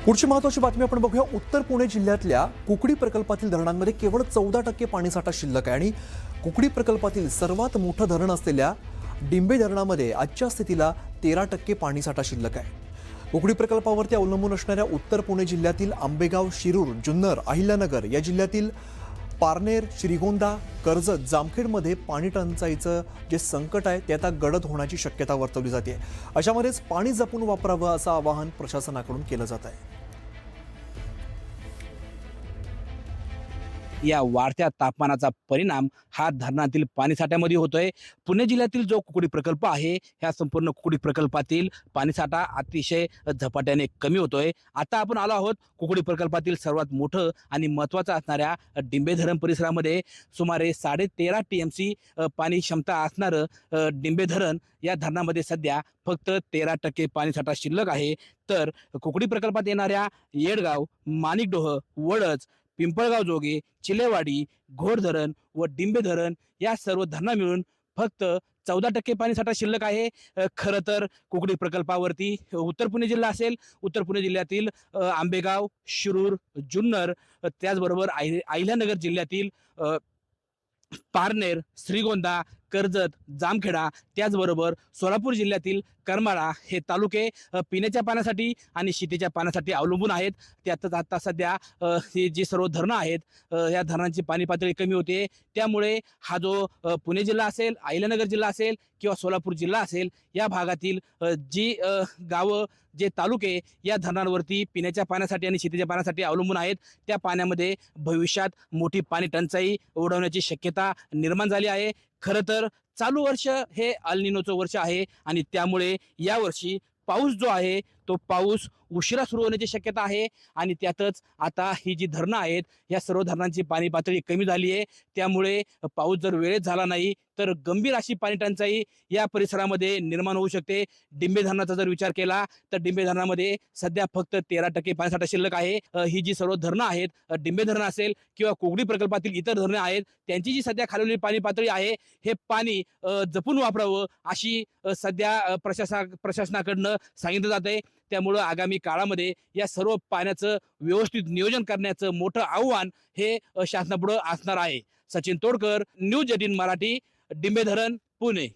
पुढची महत्त्वाची बातमी आपण बघूया। उत्तर पुणे जिल्ह्यातल्या कुकडी प्रकल्पातील धरणांमध्ये केवळ 14% पाणीसाठा शिल्लक आहे आणि कुकडी प्रकल्पातील सर्वात मोठं धरण असलेल्या डिंबे धरणामध्ये आजच्या स्थितीला 13% पाणीसाठा शिल्लक आहे। कुकडी प्रकल्पावरती अवलंबून असणाऱ्या उत्तर पुणे जिल्ह्यातील आंबेगाव, शिरूर, जुन्नर, अहिल्यानगर या जिल्ह्यातील पारनेर, श्रीगोंदा, कर्जत, जामखेडमध्ये पाणी टंचाईचं जे संकट आहे ते आता गडद होण्याची शक्यता वर्तवली जाते। अशामध्येच पाणी जपून वापरावं असं आवाहन प्रशासनाकडून केलं जात आहे। या वाढत्या तापमानाचा परिणाम हा धरणातील पाणीसाठ्यामध्ये होतोय। पुणे जिल्ह्यातील जो कुकडी प्रकल्प आहे, ह्या संपूर्ण कुकडी प्रकल्पातील पाणीसाठा अतिशय झपाट्याने कमी होतोय। आता आपण आलो आहोत कुकडी प्रकल्पातील सर्वात मोठं आणि महत्त्वाचं असणाऱ्या डिंबे धरण परिसरामध्ये। सुमारे 13.5 TMC पाणी क्षमता असणारं डिंबे धरण, या धरणामध्ये सध्या फक्त 13% पाणीसाठा शिल्लक आहे। तर कुकडी प्रकल्पात येणाऱ्या येडगाव, माणिकडोह, वडज, पिंपळगाव जोगे, चिलेवाडी, घोड धरण व डिंबे धरण या सर्व धरणा मिळून फक्त 14% पाणीसाठा शिल्लक आहे। खरं तर कुकडी प्रकल्पावरती उत्तर पुणे जिल्हा असेल, उत्तर पुणे जिल्ह्यातील आंबेगाव, शिरूर, जुन्नर, त्याचबरोबर अहिल्यानगर जिल्ह्यातील पारनेर, श्रीगोंदा, कर्जत, जामखेडा, त्याचबरोबर सोलापूर जिल्ह्यातील करमाळा हे तालुके पिण्याच्या पाण्यासाठी आणि शेतीच्या पाण्यासाठी अवलंबून आहेत। त्यातच आता सध्या ही जी सर्व धरणं आहेत, या धरणांची पाणी पातळी कमी होते। त्यामुळे हा जो पुणे जिल्हा असेल, अहिल्यानगर जिल्हा असेल किंवा सोलापूर जिल्हा असेल, या भागातील जी गावं, जे तालुके या धरणांवरती पिण्याच्या पाण्यासाठी आणि शेतीच्या पाण्यासाठी अवलंबून आहेत, त्या पाण्यामध्ये भविष्यात मोठी पाणी टंचाई ओढवण्याची शक्यता निर्माण झाली आहे। खरं तर चालू वर्ष हे अल निनोचं वर्ष आहे आणि त्यामुळे यावर्षी पाऊस जो आहे तो पाऊस उशिरा सुरू होण्याची शक्यता आहे। आणि त्यातच आता ही जी धरणं आहेत, या सर्व धरणांची पाणी पातळी कमी झाली आहे। त्यामुळे पाऊस जर वेळेत झाला नाही तर गंभीर अशी पाणी टंचाई या परिसरामध्ये निर्माण होऊ शकते। डिंबे धरणाचा जर विचार केला तर डिंबे धरणामध्ये सध्या फक्त 13% पाणीसाठा शिल्लक आहे। ही जी सर्व धरणं आहेत, डिंबे धरण असेल किंवा कुकडी प्रकल्पातील इतर धरणं आहेत, त्यांची जी सध्या खालील पाणी पातळी आहे, हे पाणी जपून वापरावं अशी सध्या प्रशासनाकडनं सांगितलं जात आहे। त्यामुळं आगामी काळामध्ये या सर्व पाण्याचं व्यवस्थित नियोजन करण्याचं मोठं आव्हान हे शासनापुढे असणार आहे। सचिन तोडकर, न्यूज 18 मराठी, डिंबे धरण, पुणे।